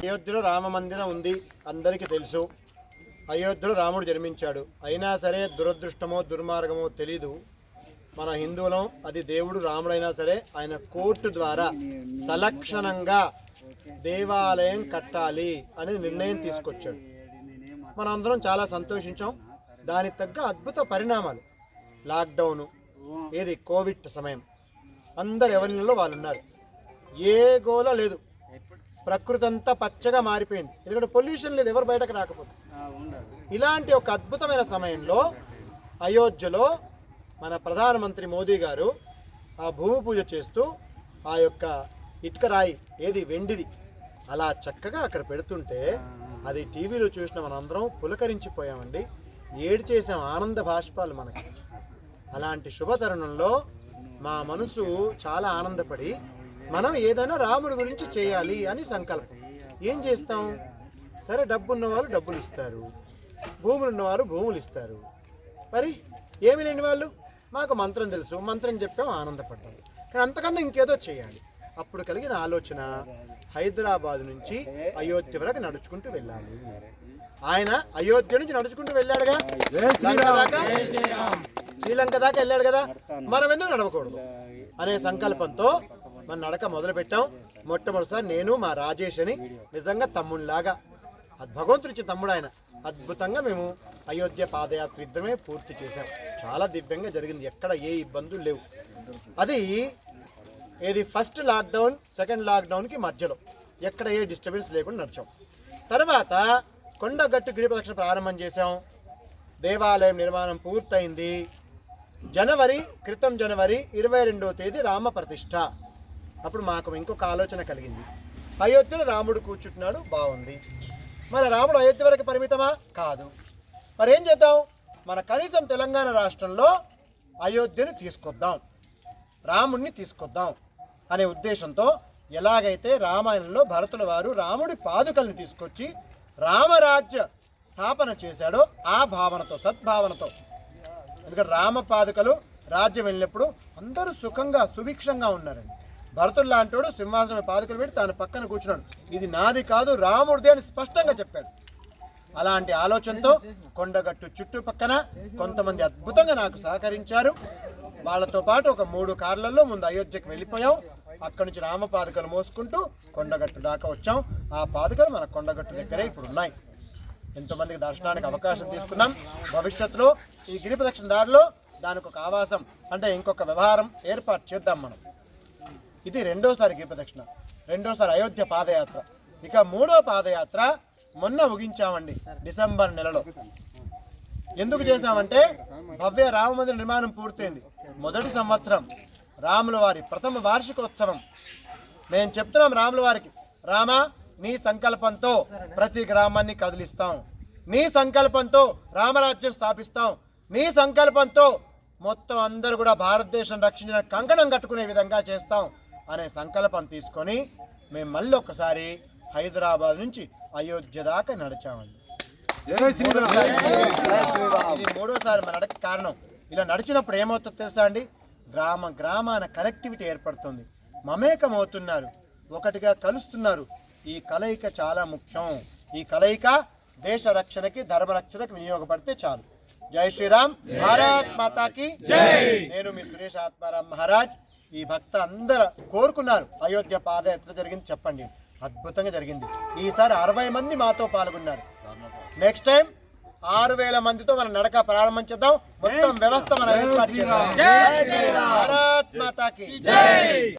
అయోధ్యలో రామ మందిరం ఉంది, అందరికీ తెలుసు. అయోధ్యలో రాముడు జన్మించాడు. అయినా సరే దురదృష్టమో దుర్మార్గమో తెలీదు, మన హిందువులం అది దేవుడు రాముడైనా సరే ఆయన కోర్టు ద్వారా సలక్షణంగా దేవాలయం కట్టాలి అని నిర్ణయం తీసుకొచ్చాడు. మనందరం చాలా సంతోషించాం. దానికి తగ్గ అద్భుత పరిణామాలు. లాక్డౌను, ఏది కోవిడ్ సమయం, అందరు ఎవరిలో వాళ్ళు ఉన్నారు. ఏ గోల లేదు, ప్రకృతి అంతా పచ్చగా మారిపోయింది. ఎందుకంటే పొల్యూషన్ లేదు, ఎవరు బయటకు రాకపోతే. ఇలాంటి ఒక అద్భుతమైన సమయంలో అయోధ్యలో మన ప్రధానమంత్రి మోదీ గారు ఆ భూమి పూజ చేస్తూ ఆ యొక్క ఇటుక రాయి, ఏది వెండిది, అలా చక్కగా అక్కడ పెడుతుంటే అది టీవీలో చూసిన మనందరం పులకరించిపోయామండి. ఏడు చేసాం, ఆనంద భాష్పాలు మనకి. అలాంటి శుభతరుణంలో మా మనసు చాలా ఆనందపడి మనం ఏదైనా రాముడి గురించి చేయాలి అని సంకల్పం. ఏం చేస్తాం? సరే, డబ్బు ఉన్నవాళ్ళు డబ్బులు ఇస్తారు, భూములు ఉన్నవారు భూములు ఇస్తారు. మరి ఏమి లేని వాళ్ళు మాకు మంత్రం తెలుసు, మంత్రం చెప్పాం, ఆనందపడ్డాం. కానీ అంతకన్నా ఇంకేదో చేయాలి. అప్పుడు కలిగిన ఆలోచన హైదరాబాద్ నుంచి అయోధ్య వరకు నడుచుకుంటూ వెళ్ళాలి. ఆయన అయోధ్య నుంచి నడుచుకుంటూ వెళ్ళాడుగా, శ్రీలంక దాకా వెళ్ళాడు కదా, మనం ఎందుకు నడవకూడదు అనే సంకల్పంతో మన నడక మొదలు పెట్టాం. మొట్టమొదటిసారి నేను మా రాజేష్ అని నిజంగా తమ్ముడిలాగా, భగవంతుడిచ్చిన తమ్ముడు ఆయన, అద్భుతంగా మేము అయోధ్య పాదయాత్ర ఇద్దరమే పూర్తి చేశాం. చాలా దివ్యంగా జరిగింది, ఎక్కడ ఏ ఇబ్బందులు లేవు. అది ఏది ఫస్ట్ లాక్డౌన్ సెకండ్ లాక్డౌన్కి మధ్యలో ఎక్కడ ఏ డిస్టర్బెన్స్ లేకుండా నడిచాం. తర్వాత కొండగట్టు గిరి ప్రదక్షిణ ప్రారంభం చేశాం. దేవాలయం నిర్మాణం పూర్తయింది. జనవరి 22వ తేదీ రామ ప్రతిష్ఠ. అప్పుడు మాకు ఇంకొక ఆలోచన కలిగింది. అయోధ్యలో రాముడు కూర్చుంటున్నాడు, బాగుంది. మన రాముడు అయోధ్య వరకు పరిమితమా? కాదు. మరి ఏం చేద్దాం? మన కనీసం తెలంగాణ రాష్ట్రంలో అయోధ్యను తీసుకొద్దాం, రాముడిని తీసుకొద్దాం అనే ఉద్దేశంతో ఎలాగైతే రామాయణంలో భరతుల వారు రాముడి పాదుకల్ని తీసుకొచ్చి రామరాజ్య స్థాపన చేశాడో ఆ భావనతో, సద్భావనతో. ఎందుకంటే రామ పాదుకలు రాజ్యం వెళ్ళినప్పుడు అందరూ సుఖంగా సుభిక్షంగా ఉన్నారండి. భరతుడు లాంటోడు సింహాసనం పాదుకలు పెట్టి తాను పక్కన కూర్చున్నాడు. ఇది నాది కాదు, రాముడిది అని స్పష్టంగా చెప్పాడు. అలాంటి ఆలోచనతో కొండగట్టు చుట్టుపక్కన కొంతమంది అద్భుతంగా నాకు సహకరించారు. వాళ్ళతో పాటు ఒక 3 కార్లలో ముందు అయోధ్యకు వెళ్ళిపోయాం. అక్కడి నుంచి రామ పాదుకలు మోసుకుంటూ కొండగట్టు దాకా వచ్చాం. ఆ పాదుకలు మన కొండగట్టు దగ్గరే ఇప్పుడు ఉన్నాయి. ఎంతోమందికి దర్శనానికి అవకాశం తీసుకుందాం. భవిష్యత్తులో ఈ గిరి ప్రదక్షిణ దారిలో దానికి ఒక ఆవాసం అంటే ఇంకొక వ్యవహారం ఏర్పాటు చేద్దాం మనం. ఇది 2వసారి గిరి ప్రదక్షిణ, 2వసారి అయోధ్య పాదయాత్ర. ఇక 3వ పాదయాత్ర మొన్న ముగించామండి, డిసెంబర్ నెలలో. ఎందుకు చేశామంటే భవ్య రామ మందిర నిర్మాణం పూర్తయింది. మొదటి సంవత్సరం రాముల వారి ప్రథమ వార్షికోత్సవం. మేము చెప్తున్నాం రాముల వారికి, రామా నీ సంకల్పంతో ప్రతి గ్రామాన్ని కదిలిస్తాం, నీ సంకల్పంతో రామరాజ్యం స్థాపిస్తాం, నీ సంకల్పంతో మొత్తం అందరూ కూడా భారతదేశం రక్షించిన కంకణం కట్టుకునే విధంగా చేస్తాం అనే సంకల్పం తీసుకొని మేము మళ్ళీ ఒక్కసారి హైదరాబాద్ నుంచి అయోధ్య దాకా నడిచామండి. ఇది 3వసారి మన నడక కారణం. ఇలా నడిచినప్పుడు ఏమవుతుందో తెలుసా అండి? గ్రామాన కనెక్టివిటీ ఏర్పడుతుంది, మమేకం అవుతున్నారు, ఒకటిగా కలుస్తున్నారు. ఈ కలయిక చాలా ముఖ్యం. ఈ కలయిక దేశ రక్షణకి ధర్మ రక్షణకి వినియోగపడితే చాలు. జై శ్రీరామ్, భారత్ మాతాకి జై. నేను మీ సురేష్ ఆత్మారాం మహారాజ్. ఈ భక్త అందరూ కోరుకున్నారు అయోధ్య పాదయాత్ర జరిగింది, చెప్పండి. అద్భుతంగా జరిగింది. ఈసారి 60 మంది మాతో పాల్గొన్నారు. నెక్స్ట్ టైం 6000 మందితో మనం నడక ప్రారంభం చేద్దాం. మొత్తం వ్యవస్థ మనం ఏర్పాటు చేద్దాం. భారత్ మాతాకి జై.